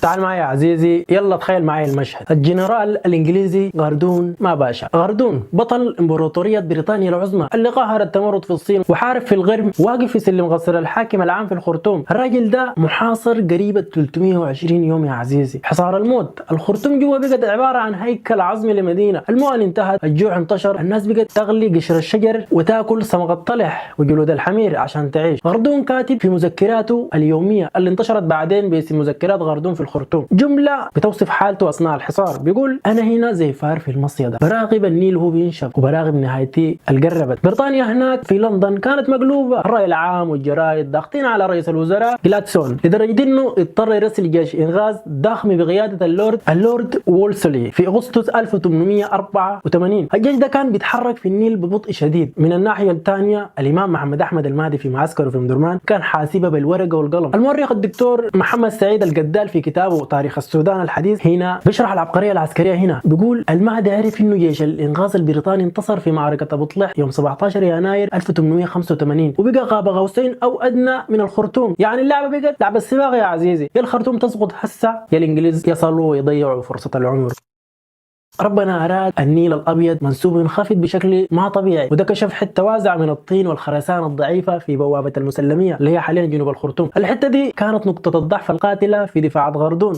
تعال معي يا عزيزي، يلا تخيل معي المشهد. الجنرال الانجليزي غاردون ما باشا، غاردون بطل امبراطورية بريطانيا العظمى اللي قهر التمرد في الصين وحارب في الغرب، واقف يسلم قصر الحاكم العام في الخرطوم. الراجل ده محاصر قريبة 320 يوم يا عزيزي. حصار الموت. الخرطوم جوا بقت عبارة عن هيكل عظمي لمدينة. المؤن انتهت، الجوع انتشر، الناس بقت تغلي قشر الشجر وتاكل سمك الطلح وجلود الحمير عشان تعيش. غاردون كاتب في مذكراته اليومية اللي انتشرت بعدين باسم مذكرات غاردون في الخرطوم جملة بتوصف حالته أثناء الحصار. بيقول: أنا هنا زي فار في المصيدة، براقب النيل وهو بينشف وبراقب نهايتي القربت. بريطانيا هناك في لندن كانت مقلوبة، الرأي العام والجرايد ضاغطين على رئيس الوزراء جلادسون لدرجة انه اضطر يرسل جيش انغاز ضخم بقيادة اللورد وولسلي في اغسطس 1884. الجيش ده كان بيتحرك في النيل ببطء شديد. من الناحية الثانية الامام محمد احمد المهدي في معسكره في مدرمان كان حاسبها بالورقة والقلم. المؤرخ الدكتور محمد سعيد القدال في كتابه تاريخ السودان الحديث هنا بيشرح العبقرية العسكرية. هنا بيقول: المهدي عرف انه جيش الانغاز البريطاني انتصر في معركة ابو طلح يوم 17 يناير 1885 وبقى قاب قوسين او ادنى من الخرطوم. يعني اللعبة بقت لعبة السباق يا عزيزي، يا الخرطوم تسقط هسه يا الانجليز يصلوا ويضيعوا فرصة العمر. ربنا أراد النيل الأبيض منسوب ينخفض بشكل ما طبيعي، وده كشف حتة واسعة من الطين والخرسانة الضعيفة في بوابة المسلمية اللي هي حاليا جنوب الخرطوم. الحتة دي كانت نقطة الضعف القاتلة في دفاعات غاردون.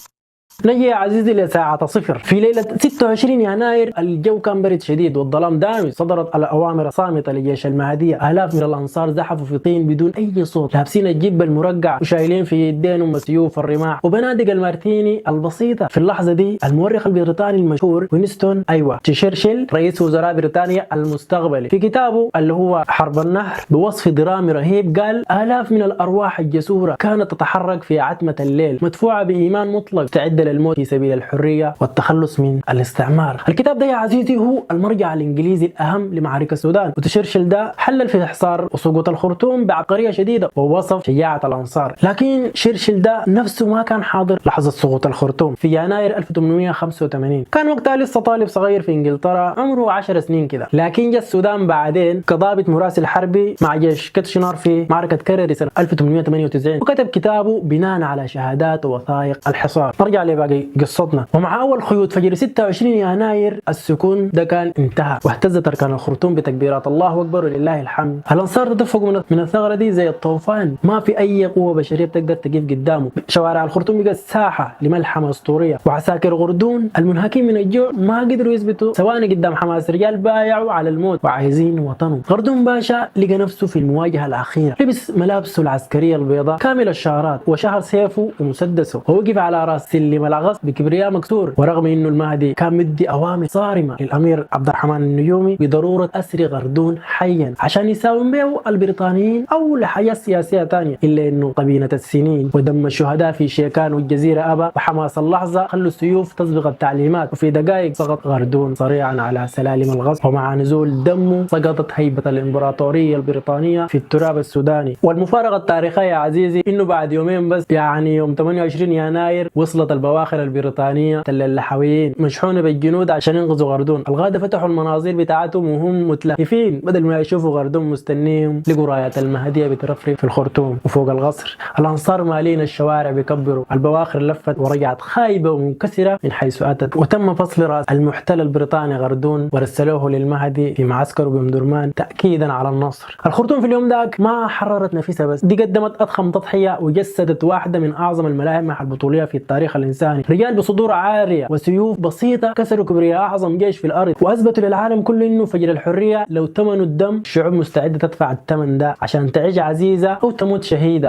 نجي يا عزيزي لساعة صفر. في ليلة 26 يناير الجو كان برد شديد والظلام دامج. صدرت الأوامر الصامتة لجيش المهدية. آلاف من الأنصار زحفوا في طين بدون أي صوت، لابسين الجب المرقع وشايلين في يدينهم سيوف الرماح وبنادق المارتيني البسيطة. في اللحظة دي المؤرخ البريطاني المشهور وينستون تشرشل رئيس وزراء بريطانيا المستقبلي في كتابه اللي هو حرب النهر بوصف درامي رهيب قال: آلاف من الأرواح الجسورة كانت تتحرك في عتمة الليل مدفوعة بإيمان مطلق تعد للموت في سبيل الحرية والتخلص من الاستعمار. الكتاب ده يا عزيزي هو المرجع الانجليزي الاهم لمعارك السودان، وتشرشل ده حلل في حصار وسقوط الخرطوم بعبقرية شديدة ووصف شجاعة الانصار. لكن شرشل ده نفسه ما كان حاضر لحظة سقوط الخرطوم في يناير 1885. كان وقتها لسه طالب صغير في انجلترا عمره 10 سنين كده، لكن جاء السودان بعدين كضابط مراسل حربي مع جيش كيتشنر في معركة كرري سنة 1898 وكتب كتابه بناء على شهادات ووثائق الحصار. نرجع باقي قصتنا. ومع اول خيوط فجر 26 يناير السكون ده كان انتهى، واهتزت اركان الخرطوم بتكبيرات الله اكبر ولله الحمد. الانصار تدفقوا من الثغره دي زي الطوفان، ما في اي قوه بشريه بتقدر تقف قدامه. شوارع الخرطوم بقت ساحه لملحمه اسطوريه، وعساكر غردون المنهكين من الجوع ما قدروا يثبتوا ثواني قدام حماس رجال بايعوا على الموت وعايزين وطنهم. غردون باشا لقى نفسه في المواجهه الاخيره، لبس ملابسه العسكريه البيضاء كامل الشعرات وشهر سيفه ومسدسه ووقف على راس سلم الغص بكبرياء مكسور. ورغم انه المهدي كان مدي اوامر صارمه للامير عبد الرحمن النيومي بضروره اسر غردون حيا عشان يساوم به البريطانيين او لحياه سياسيه ثانيه، الا انه طبينه السنين ودم الشهداء في شيكان والجزيره ابى، وحماس اللحظه خلوا السيوف تسبق التعليمات، وفي دقائق سقط غردون صريعا على سلالم الغصب، ومع نزول دمه سقطت هيبه الامبراطوريه البريطانيه في التراب السوداني. والمفارقه التاريخيه يا عزيزي انه بعد يومين بس، يعني يوم 28 يناير، وصلت البواخر البريطانيه تل اللحويين مشحونه بالجنود عشان ينقذوا غردون. الغاده فتحوا المناظير بتاعتهم وهم متلهفين، بدل ما يشوفوا غردون مستنيهم لقوا رايات المهديه بترفرف في الخرطوم وفوق القصر. الانصار مالين الشوارع بيكبروا، البواخر لفت ورجعت خايبه ومنكسره من حيث اتت، وتم فصل راس المحتل البريطاني غردون ورسلوه للمهدي في معسكره بمدرمان تاكيدا على النصر. الخرطوم في اليوم ذاك ما حررت نفسها بس، دي قدمت اضخم تضحيه وجسدت واحده من اعظم الملاحم البطوليه في التاريخ الانساني. رجال بصدور عاريه وسيوف بسيطه كسروا كبرياء اعظم جيش في الارض، واثبتوا للعالم كله انه فجر الحريه لو ثمنوا الدم الشعوب مستعده تدفع الثمن ده عشان تعيش عزيزه او تموت شهيده.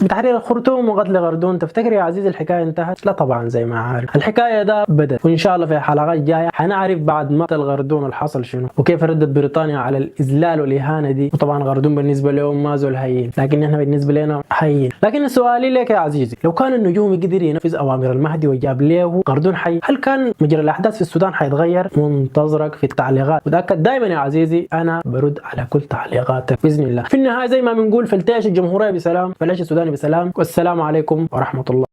بتحرير الخرطوم وقتل غردون، تفتكر يا عزيزي الحكايه انتهت؟ لا طبعا، زي ما عارف الحكايه ده بدت، وان شاء الله في الحلقات الجايه حنعرف بعد مقتل غردون الحصل شنو، وكيف ردت بريطانيا على الاذلال والاهانه دي. وطبعا غردون بالنسبه لهم ما زول هين، لكن احنا بالنسبه لنا هين. لكن سؤالي لك يا عزيزي، لو كان النجومي قدر ينفذ اوامر المهدي وجاب له غردون حي، هل كان مجرى الاحداث في السودان حيتغير؟ منتظرك في التعليقات، وتاكد دائما يا عزيزي انا برد على كل تعليقاتك باذن الله. في النهايه زي ما بنقول، فلتعيش الجمهوريه بسلام، فليعيش السوداني بسلام، والسلام عليكم ورحمه الله.